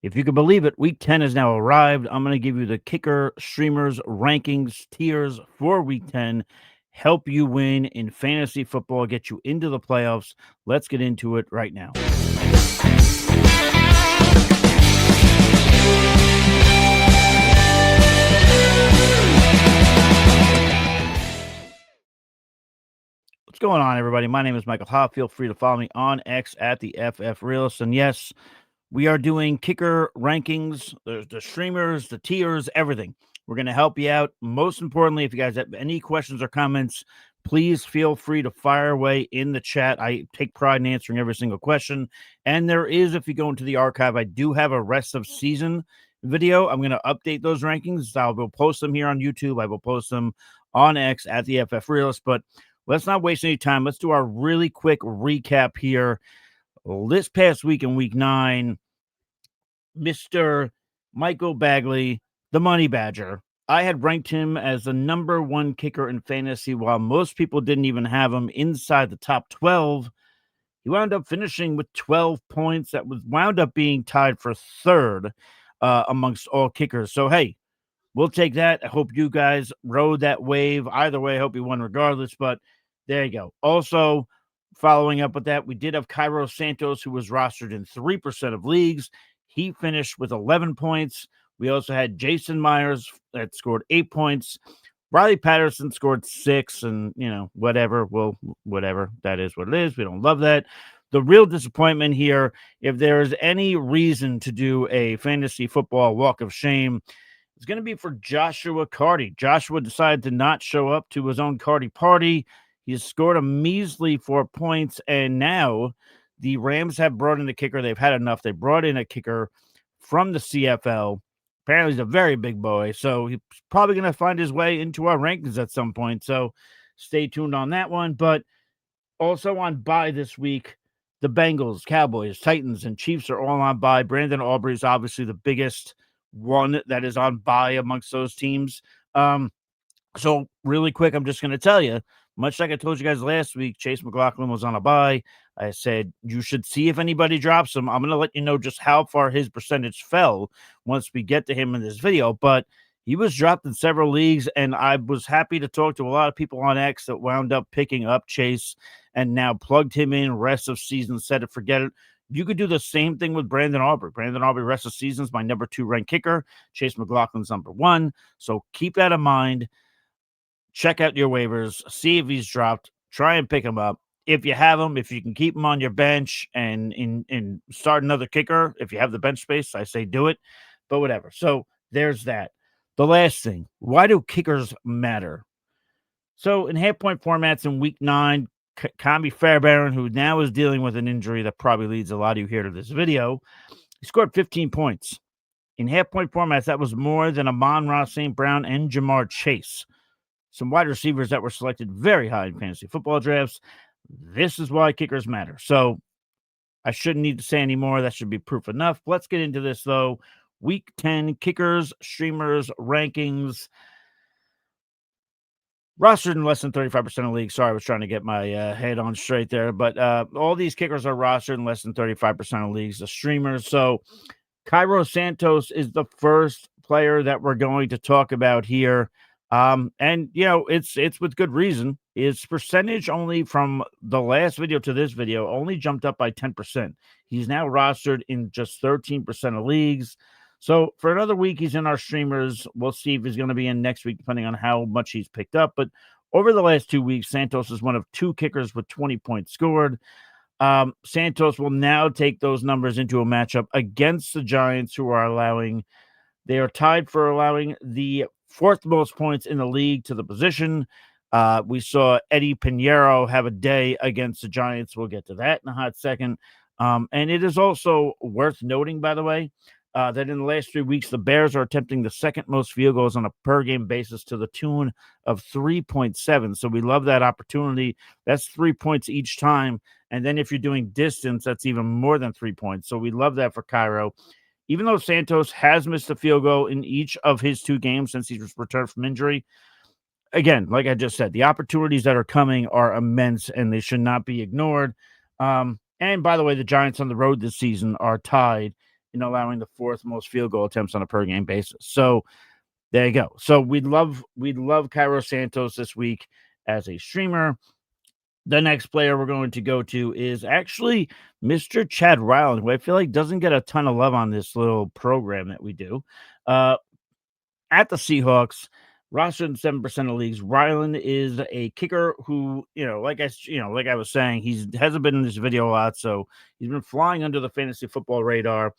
If you can believe it, week 10 has now arrived. I'm going to give you the kicker streamers rankings tiers for week 10. Help you win in fantasy football, get you into the playoffs. Let's get into it right now. What's going on, everybody? My name is Michael Hobb. Feel free to follow me on X at the FF Realist. And yes, we are doing kicker rankings, the streamers, the tiers, everything. We're going to help you out. Most importantly, if you guys have any questions or comments, please feel free to fire away in the chat. I take pride in answering every single question. And there is, if you go into the archive, I do have a rest of season video. I'm going to update those rankings. I will post them here on YouTube. I will post them on X at the FF Realist. But let's not waste any time. Let's do our really quick recap here. This past week in week 9, Mr. Michael Bagley, the Money Badger, I had ranked him as the number 1 kicker in fantasy, while most people didn't even have him inside the top 12. He wound up finishing with 12 points. That was wound up being tied for third amongst all kickers. So, hey, we'll take that. I hope you guys rode that wave. Either way, I hope you won regardless, but there you go. Also, following up with that, we did have Cairo Santos, who was rostered in 3% of leagues. He finished with 11 points. We also had Jason Myers that scored 8 points. Riley Patterson scored 6, and, whatever. Well, whatever. That is what it is. We don't love that. The real disappointment here, if there is any reason to do a fantasy football walk of shame, it's going to be for Joshua Carty. Joshua decided to not show up to his own Carty party. He scored a measly 4 points, and now the Rams have brought in a kicker. They've had enough. They brought in a kicker from the CFL. Apparently, he's a very big boy, so he's probably going to find his way into our rankings at some point. So stay tuned on that one. But also on bye this week, the Bengals, Cowboys, Titans, and Chiefs are all on bye. Brandon Aubrey is obviously the biggest one that is on bye amongst those teams. So really quick, I'm just going to tell you, much like I told you guys last week, Chase McLaughlin was on a bye. I said, you should see if anybody drops him. I'm going to let you know just how far his percentage fell once we get to him in this video. But he was dropped in several leagues, and I was happy to talk to a lot of people on X that wound up picking up Chase and now plugged him in rest of season, said to forget it. You could do the same thing with Brandon Aubrey. Brandon Aubrey, rest of season, is my number 2 ranked kicker. Chase McLaughlin's number 1. So keep that in mind. Check out your waivers, see if he's dropped, try and pick him up. If you have him, if you can keep him on your bench and start another kicker, if you have the bench space, I say do it, but whatever. So there's that. The last thing, why do kickers matter? So in half-point formats in week 9, Kami Fairbairn, who now is dealing with an injury that probably leads a lot of you here to this video, he scored 15 points. In half-point formats, that was more than Amon-Ra St. Brown and Jamar Chase. Some wide receivers that were selected very high in fantasy football drafts. This is why kickers matter. So I shouldn't need to say any more. That should be proof enough. Let's get into this, though. Week 10 kickers, streamers, rankings. Rostered in less than 35% of leagues. Sorry, I was trying to get my head on straight there. But all these kickers are rostered in less than 35% of leagues, the streamers. So Cairo Santos is the first player that we're going to talk about here. And it's with good reason. His percentage only from the last video to this video only jumped up by 10%. He's now rostered in just 13% of leagues. So for another week, he's in our streamers. We'll see if he's going to be in next week, depending on how much he's picked up. But over the last 2 weeks, Santos is one of 2 kickers with 20 points scored. Santos will now take those numbers into a matchup against the Giants, who are they are tied for allowing the 4th most points in the league to the position. We saw Eddie Pinheiro have a day against the Giants. We'll get to that in a hot second. And it is also worth noting, by the way, that in the last 3 weeks, the Bears are attempting the 2nd most field goals on a per-game basis to the tune of 3.7. So we love that opportunity. That's 3 points each time. And then if you're doing distance, that's even more than 3 points. So we love that for Cairo. Even though Santos has missed a field goal in each of his 2 games since he's returned from injury, again, like I just said, the opportunities that are coming are immense, and they should not be ignored. And by the way, the Giants on the road this season are tied in allowing the fourth most field goal attempts on a per game basis. So there you go. So we'd love Cairo Santos this week as a streamer. The next player we're going to go to is actually Mr. Chad Ryland, who I feel like doesn't get a ton of love on this little program that we do. Uh, at the Seahawks, rostered in 7% of leagues. Ryland is a kicker who, like I was saying, he hasn't been in this video a lot, so he's been flying under the fantasy football radar.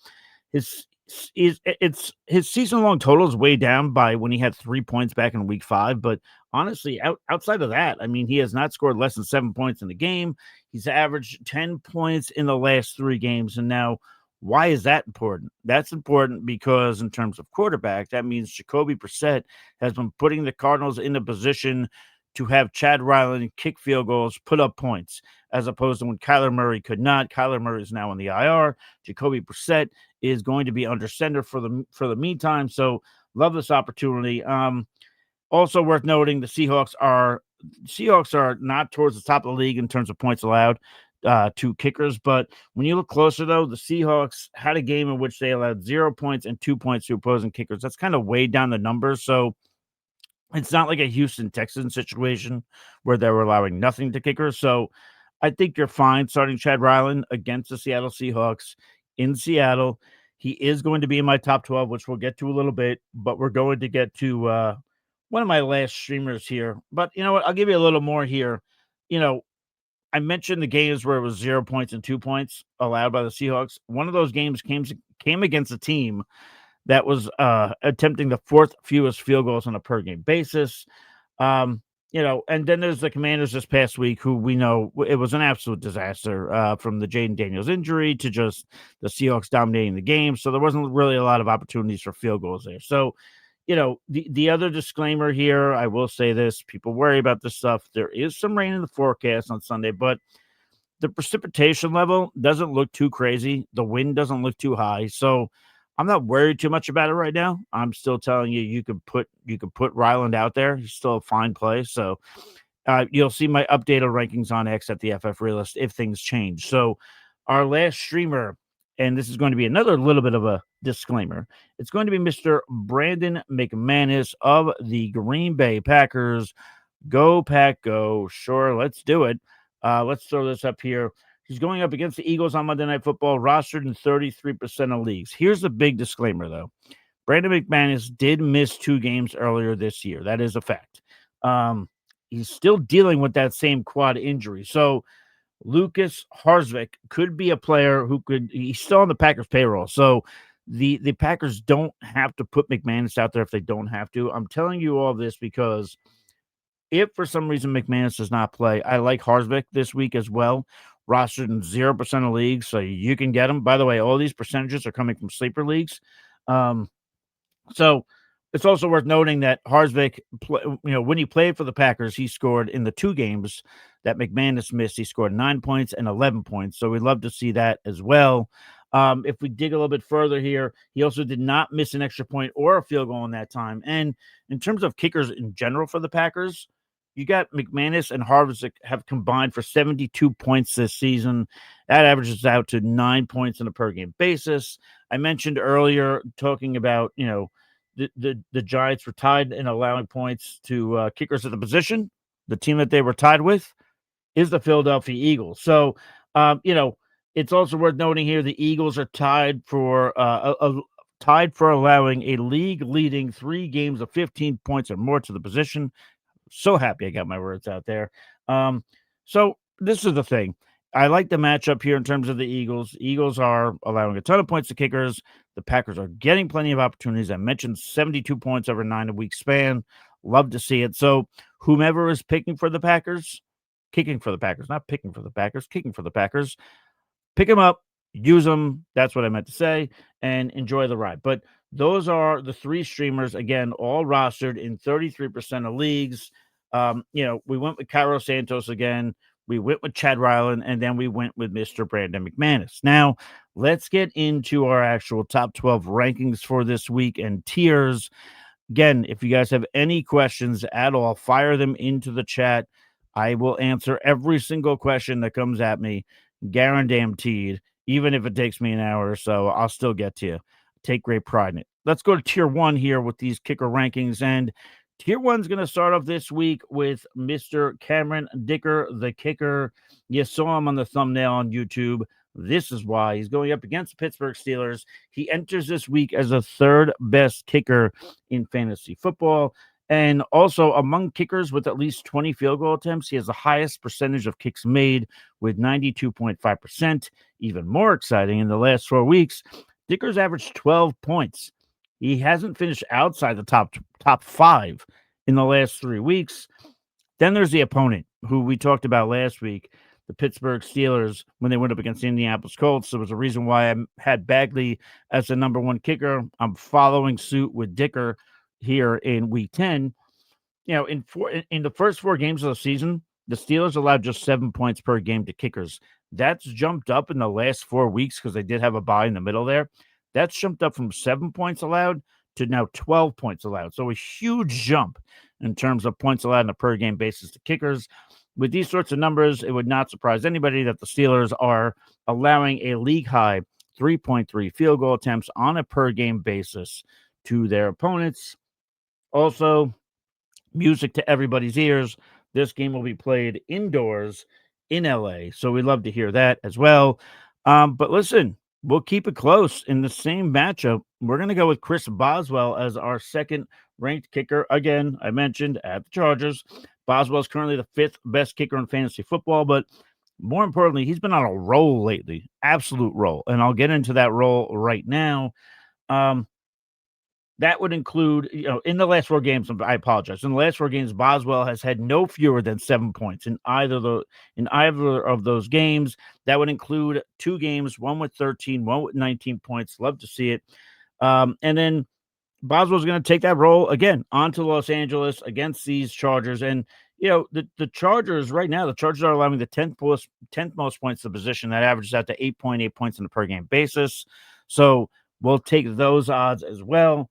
His season long total is way down by when he had 3 points back in week 5. But honestly, outside of that, I mean, he has not scored less than 7 points in the game. He's averaged 10 points in the last 3 games. And now, why is that important? That's important because in terms of quarterback, that means Jacoby Brissett has been putting the Cardinals in a position to have Chad Ryland kick field goals, put up points, as opposed to when Kyler Murray could not. Kyler Murray is now on the IR. Jacoby Brissett is going to be under center for the meantime. So love this opportunity. Also worth noting, the Seahawks are not towards the top of the league in terms of points allowed to kickers. But when you look closer, though, the Seahawks had a game in which they allowed 0 points and 2 points to opposing kickers. That's kind of weighed down the numbers. So it's not like a Houston Texans situation where they were allowing nothing to kickers. So I think you're fine starting Chad Ryland against the Seattle Seahawks in Seattle. He is going to be in my top 12, which we'll get to a little bit, but we're going to get to one of my last streamers here. But you know what? I'll give you a little more here. I mentioned the games where it was 0 points and 2 points allowed by the Seahawks. One of those games came against a team that was attempting the 4th fewest field goals on a per game basis. And then there's the Commanders this past week, who we know it was an absolute disaster from the Jaden Daniels injury to just the Seahawks dominating the game. So there wasn't really a lot of opportunities for field goals there. So, the other disclaimer here, I will say this, people worry about this stuff. There is some rain in the forecast on Sunday, but the precipitation level doesn't look too crazy. The wind doesn't look too high. So I'm not worried too much about it right now. I'm still telling you, you could put Ryland out there. He's still a fine play. So you'll see my updated rankings on X at the FF Realist if things change. So our last streamer, and this is going to be another little bit of a disclaimer, it's going to be Mr. Brandon McManus of the Green Bay Packers. Go Pack Go. Sure, let's do it. Let's throw this up here. He's going up against the Eagles on Monday Night Football, rostered in 33% of leagues. Here's the big disclaimer, though. Brandon McManus did miss 2 games earlier this year. That is a fact. He's still dealing with that same quad injury. So Lucas Harzvik could be a player he's still on the Packers payroll. So the Packers don't have to put McManus out there if they don't have to. I'm telling you all this because if for some reason McManus does not play, I like Harzvik this week as well. Rostered in 0% of leagues, so you can get him. By the way, all these percentages are coming from sleeper leagues. So it's also worth noting that Harzvik, when he played for the Packers, he scored in the 2 games that McManus missed. He scored 9 points and 11 points. So we'd love to see that as well. If we dig a little bit further here, he also did not miss an extra point or a field goal in that time. And in terms of kickers in general for the Packers, you got McManus and Harzvik have combined for 72 points this season. That averages out to 9 points on a per game basis. I mentioned earlier talking about, the Giants were tied in allowing points to kickers at the position. The team that they were tied with is the Philadelphia Eagles. So, it's also worth noting here the Eagles are tied for allowing a league-leading 3 games of 15 points or more to the position. So happy I got my words out there. So this is the thing. I like the matchup here in terms of the Eagles. Eagles are allowing a ton of points to kickers. The Packers are getting plenty of opportunities. I mentioned 72 points over a 9-week span. Love to see it. So whomever is kicking for the Packers, pick them up, use them. That's what I meant to say, and enjoy the ride. But those are the 3 streamers, again, all rostered in 33% of leagues. We went with Cairo Santos again. We went with Chad Ryland, and then we went with Mr. Brandon McManus. Now, let's get into our actual top 12 rankings for this week and tiers. Again, if you guys have any questions at all, fire them into the chat. I will answer every single question that comes at me, guaranteed. Even if it takes me an hour or so, I'll still get to you. Take great pride in it. Let's go to tier one here with these kicker rankings. And tier one's going to start off this week with Mr. Cameron Dicker, the kicker. You saw him on the thumbnail on YouTube. This is why he's going up against the Pittsburgh Steelers. He enters this week as the third best kicker in fantasy football. And also among kickers with at least 20 field goal attempts, he has the highest percentage of kicks made with 92.5%. Even more exciting, in the last 4 weeks, Dicker's averaged 12 points. He hasn't finished outside the top 5 in the last 3 weeks. Then there's the opponent, who we talked about last week, the Pittsburgh Steelers, when they went up against the Indianapolis Colts. There was a reason why I had Bagley as the number one kicker. I'm following suit with Dicker here in week 10. In the first 4 games of the season, the Steelers allowed just 7 points per game to kickers. That's jumped up in the last 4 weeks because they did have a bye in the middle there. That's jumped up from 7 points allowed to now 12 points allowed. So a huge jump in terms of points allowed on a per game basis to kickers. With these sorts of numbers, it would not surprise anybody that the Steelers are allowing a league high 3.3 field goal attempts on a per game basis to their opponents. Also, music to everybody's ears, this game will be played indoors in LA. So we'd love to hear that as well. But listen, we'll keep it close in the same matchup. We're going to go with Chris Boswell as our second ranked kicker. Again, I mentioned at the Chargers, Boswell is currently the 5th best kicker in fantasy football, but more importantly, he's been on a roll lately, absolute roll. And I'll get into that roll right now. That would include, in the last 4 games, I apologize. In the last 4 games, Boswell has had no fewer than 7 points in either of those games. That would include 2 games, one with 13, one with 19 points. Love to see it. And then Boswell's going to take that role again onto Los Angeles against these Chargers. And, the Chargers right now, the Chargers are allowing the 10th most points to the position. That averages out to 8.8 points on a per game basis. So we'll take those odds as well.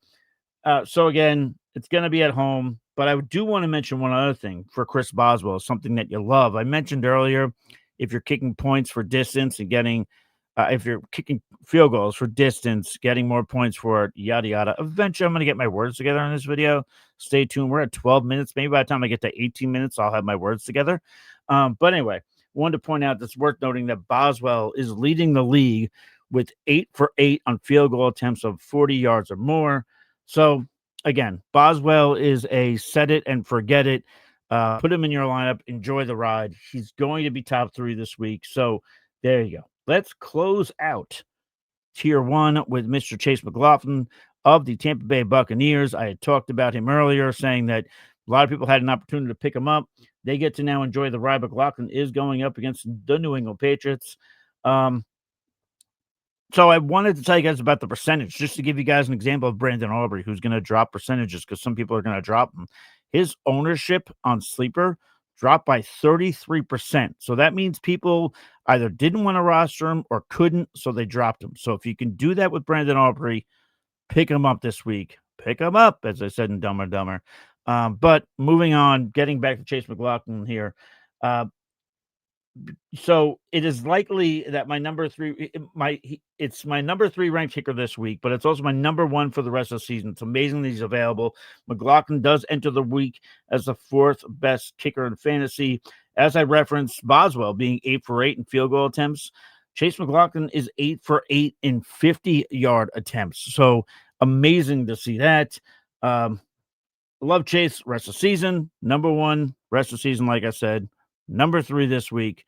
So again, it's going to be at home, but I do want to mention one other thing for Chris Boswell, something that you love. I mentioned earlier, if you're kicking points for distance and getting, if you're kicking field goals for distance, getting more points for it, yada, yada. Eventually, I'm going to get my words together on this video. Stay tuned. We're at 12 minutes. Maybe by the time I get to 18 minutes, I'll have my words together. But anyway, wanted to point out that's worth noting that Boswell is leading the league with 8 for 8 on field goal attempts of 40 yards or more. So, again, Boswell is a set it and forget it. Put him in your lineup. Enjoy the ride. He's going to be top 3 this week. So, there you go. Let's close out tier 1 with Mr. Chase McLaughlin of the Tampa Bay Buccaneers. I had talked about him earlier, saying that a lot of people had an opportunity to pick him up. They get to now enjoy the ride. McLaughlin is going up against the New England Patriots. So I wanted to tell you guys about the percentage, just to give you guys an example of Brandon Aubrey, who's going to drop percentages because some people are going to drop them. His ownership on Sleeper dropped by 33%. So that means people either didn't want to roster him or couldn't, so they dropped him. So if you can do that with Brandon Aubrey, pick him up this week. Pick him up, as I said in Dumb or Dumber. But moving on, getting back to Chase McLaughlin here. So it is likely that my number 3, it's my number 3 ranked kicker this week, but it's also my number 1 for the rest of the season. It's amazing that he's available. McLaughlin does enter the week as the 4th best kicker in fantasy. As I referenced, Boswell being 8 for 8 in field goal attempts. Chase McLaughlin is 8 for 8 in 50-yard attempts. So amazing to see that. Love Chase rest of the season. Number 1 rest of the season, like I said. Number 3 this week.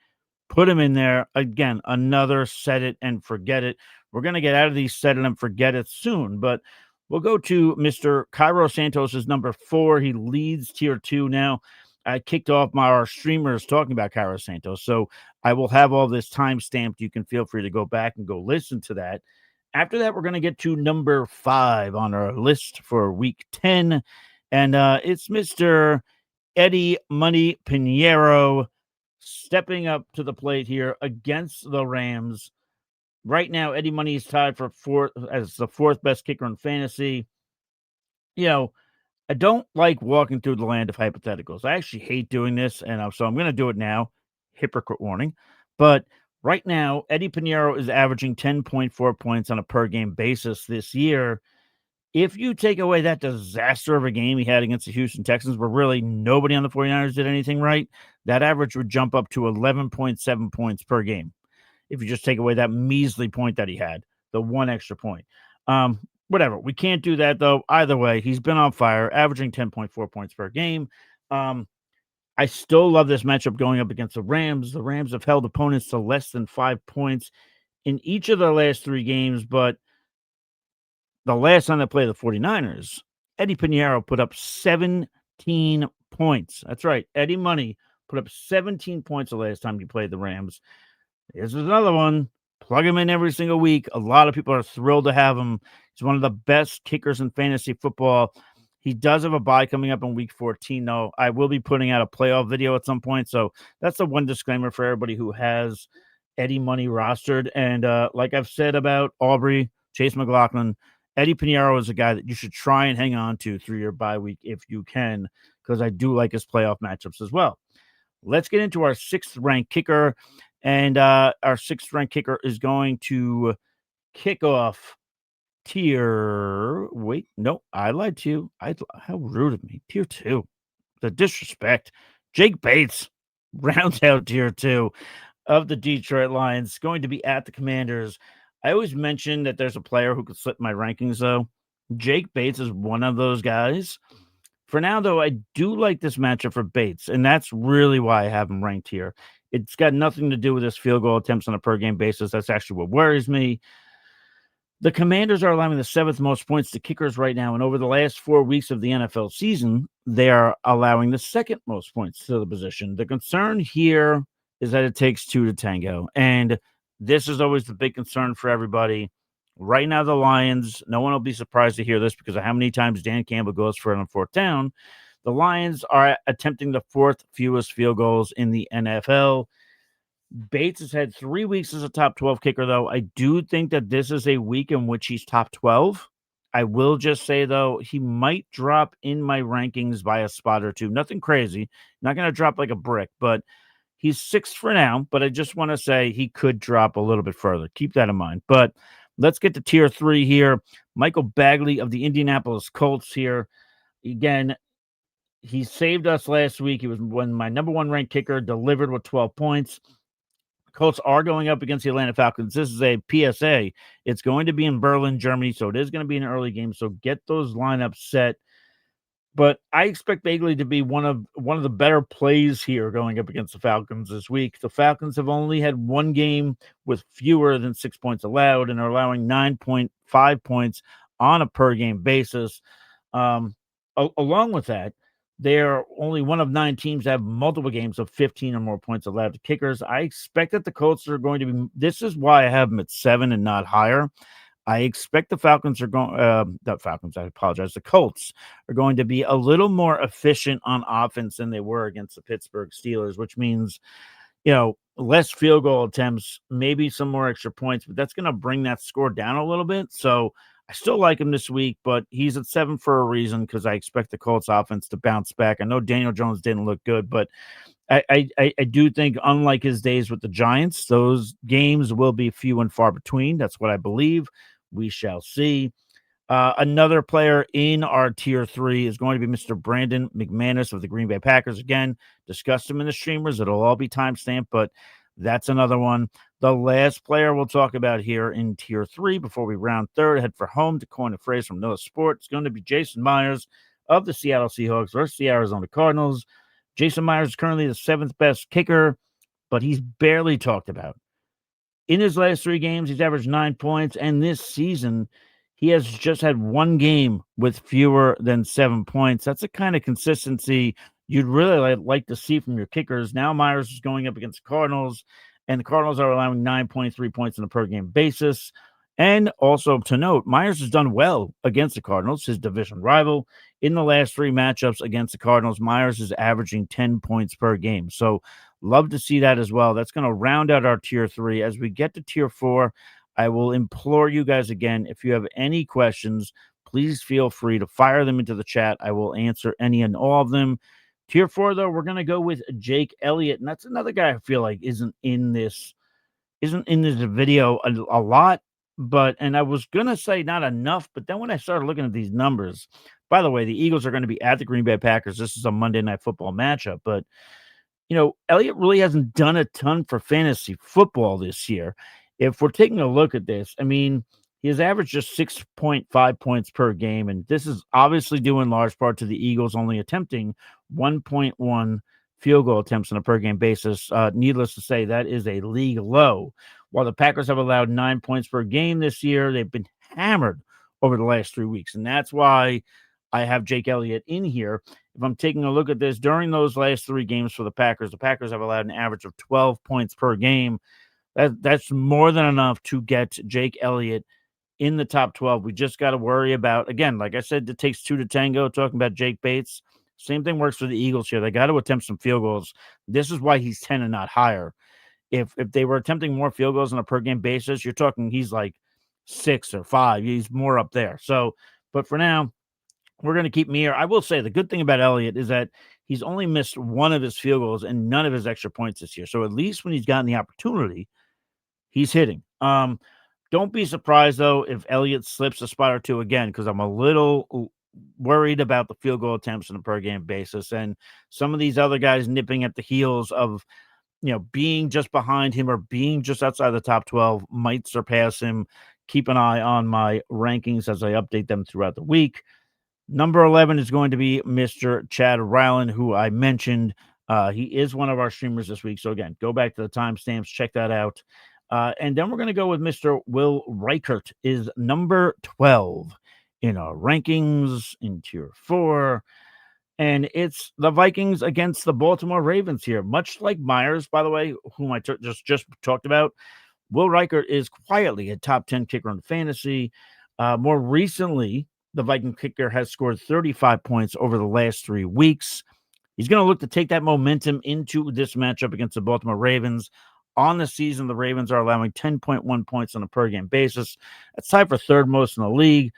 Put him in there. Again, another set it and forget it. We're going to get out of these set it and forget it soon, but we'll go to Mr. Cairo Santos' number 4. He leads tier 2 now. I kicked off our streamers talking about Cairo Santos, so I will have all this time stamped. You can feel free to go back and go listen to that. After that, we're going to get to number 5 on our list for week 10, and it's Mr. Eddie Money Pinheiro stepping up to the plate here against the Rams. Right now, Eddie Money is tied for 4th as the 4th best kicker in fantasy. I don't like walking through the land of hypotheticals. I actually hate doing this, and so I'm going to do it now. Hypocrite warning. But Right now, Eddie Pinheiro is averaging 10.4 points on a per game basis this year. If you take away that disaster of a game he had against the Houston Texans, where really nobody on the 49ers did anything right, that average would jump up to 11.7 points per game. If you just take away that measly point that he had, the one extra point. Whatever. We can't do that, though. Either way, he's been on fire, averaging 10.4 points per game. I still love this matchup going up against the Rams. The Rams have held opponents to less than 5 points in each of their last 3 games, but the last time they played the 49ers, Eddie Pinheiro put up 17 points. That's right. Eddie Money put up 17 points the last time he played the Rams. Here's another one. Plug him in every single week. A lot of people are thrilled to have him. He's one of the best kickers in fantasy football. He does have a bye coming up in week 14, though. I will be putting out a playoff video at some point. So that's the one disclaimer for everybody who has Eddie Money rostered. And like I've said about Aubrey, Chase McLaughlin, Eddie Pinheiro is a guy that you should try and hang on to through your bye week if you can, because I do like his playoff matchups as well. Let's get into our 6th ranked kicker. And our 6th ranked kicker is going to kick off tier. Wait, no, I lied to you. How rude of me. Tier 2. The disrespect. Jake Bates rounds out tier 2 of the Detroit Lions, going to be at the Commanders. I always mention that there's a player who could slip my rankings, though. Jake Bates is one of those guys. For now, though, I do like this matchup for Bates, and that's really why I have him ranked here. It's got nothing to do with his field goal attempts on a per game basis. That's actually what worries me. The Commanders are allowing the 7th most points to kickers right now, and over the last 4 weeks of the NFL season, they are allowing the 2nd most points to the position. The concern here is that it takes 2 to tango, and this is always the big concern for everybody. Right now, the Lions, no one will be surprised to hear this because of how many times Dan Campbell goes for it on 4th down. The Lions are attempting the 4th fewest field goals in the NFL. Bates has had 3 weeks as a top 12 kicker, though. I do think that this is a week in which he's top 12. I will just say, though, he might drop in my rankings by a spot or two. Nothing crazy. Not going to drop like a brick, but he's 6th for now. But I just want to say he could drop a little bit further. Keep that in mind. But let's get to tier 3 here. Michael Bagley of the Indianapolis Colts here. Again, he saved us last week. He was when my number 1 ranked kicker delivered with 12 points. Colts are going up against the Atlanta Falcons. This is a PSA. It's going to be in Berlin, Germany, so it is going to be an early game. So get those lineups set. But I expect Bagley to be one of the better plays here going up against the Falcons this week. The Falcons have only had 1 game with fewer than 6 points allowed and are allowing 9.5 points on a per game basis. Along with that, they're only one of 9 teams that have multiple games of 15 or more points allowed to kickers. I expect that the Colts are going to be. This is why I have them at 7 and not higher. I expect the Falcons are going. The Falcons. I apologize. The Colts are going to be a little more efficient on offense than they were against the Pittsburgh Steelers, which means, less field goal attempts, maybe some more extra points, but that's going to bring that score down a little bit. So I still like him this week, but he's at 7 for a reason because I expect the Colts offense to bounce back. I know Daniel Jones didn't look good, but I do think, unlike his days with the Giants, those games will be few and far between. That's what I believe. We shall see. Another player in our tier 3 is going to be Mr. Brandon McManus of the Green Bay Packers. Again, discussed him in the streamers. It'll all be timestamped, but that's another one. The last player we'll talk about here in tier 3 before we round third, head for home to coin a phrase from Noah Sport. It's going to be Jason Myers of the Seattle Seahawks versus the Arizona Cardinals. Jason Myers is currently the 7th best kicker, but he's barely talked about. In his last 3 games, he's averaged 9 points, and this season, he has just had 1 game with fewer than 7 points. That's the kind of consistency you'd really like to see from your kickers. Now Myers is going up against the Cardinals, and the Cardinals are allowing 9.3 points on a per-game basis. And also to note, Myers has done well against the Cardinals, his division rival. In the last 3 matchups against the Cardinals, Myers is averaging 10 points per game. So love to see that as well. That's going to round out our tier 3. As we get to tier 4, I will implore you guys again, if you have any questions, please feel free to fire them into the chat. I will answer any and all of them. Tier 4, though, we're going to go with Jake Elliott, and that's another guy I feel like isn't in this isn't in this video a lot, but and I was gonna say not enough, but then when I started looking at these numbers, by the way, the Eagles are going to be at the Green Bay Packers. This is a Monday Night Football matchup, but Elliott really hasn't done a ton for fantasy football this year. If we're taking a look at this, I mean, he has averaged just 6.5 points per game, and this is obviously due in large part to the Eagles only attempting 1.1 field goal attempts on a per game basis. Needless to say, that is a league low. While the Packers have allowed 9 points per game this year, they've been hammered over the last 3 weeks, and that's why I have Jake Elliott in here. If I'm taking a look at this during those last 3 games for the Packers have allowed an average of 12 points per game. That's more than enough to get Jake Elliott in the top 12. We just got to worry about, again, like I said, it takes two to tango. Talking about Jake Bates, same thing works for the Eagles here. They got to attempt some field goals. This is why he's 10 and not higher. If they were attempting more field goals on a per game basis, you're talking he's like 6 or 5. He's more up there. So, but for now, we're going to keep him here. I will say the good thing about Elliott is that he's only missed one of his field goals and none of his extra points this year. So at least when he's gotten the opportunity, he's hitting. Don't be surprised though if Elliott slips a spot or two again, because I'm a little worried about the field goal attempts on a per game basis, and some of these other guys nipping at the heels of being just behind him or being just outside the top 12 might surpass him. Keep an eye on my rankings as I update them throughout the week. Number 11 is going to be Mr. Chad Ryland, who I mentioned. He is one of our streamers this week. So, again, go back to the timestamps, check that out. And then we're going to go with Mr. Will Reichert, is number 12 in our rankings in Tier 4. And it's the Vikings against the Baltimore Ravens here. Much like Myers, by the way, whom I just talked about, Will Reichert is quietly a top 10 kicker in fantasy. More recently, the Viking kicker has scored 35 points over the last 3 weeks. He's going to look to take that momentum into this matchup against the Baltimore Ravens. On the season, the Ravens are allowing 10.1 points on a per game basis. That's tied for third most in the league.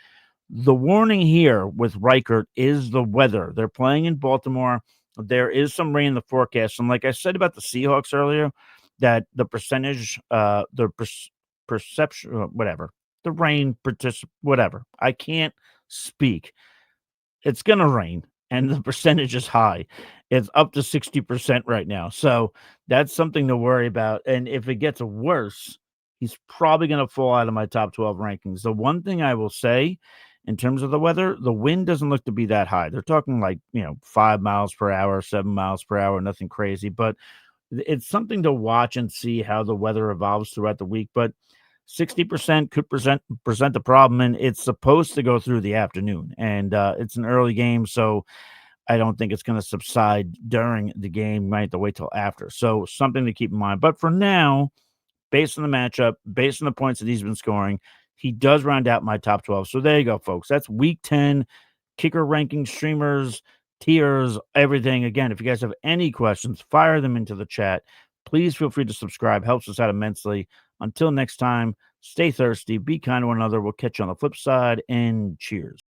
The warning here with Reichert is the weather. They're playing in Baltimore. There is some rain in the forecast. And like I said about the Seahawks earlier, that the percentage, perception, whatever, the rain, whatever. I can't speak. It's going to rain, and the percentage is high. It's up to 60% right now. So that's something to worry about. And if it gets worse, he's probably going to fall out of my top 12 rankings. The one thing I will say in terms of the weather, the wind doesn't look to be that high. They're talking like, 5 miles per hour, 7 miles per hour, nothing crazy. But it's something to watch and see how the weather evolves throughout the week. But 60% could present the problem, and it's supposed to go through the afternoon, and it's an early game, so I don't think it's going to subside during the game. You might have to wait till after. So something to keep in mind. But for now, based on the matchup, based on the points that he's been scoring, he does round out my top 12. So there you go, folks. That's week 10 kicker ranking, streamers, tiers, everything. Again, if you guys have any questions, fire them into the chat. Please feel free to subscribe. Helps us out immensely. Until next time, stay thirsty, be kind to one another. We'll catch you on the flip side, and cheers.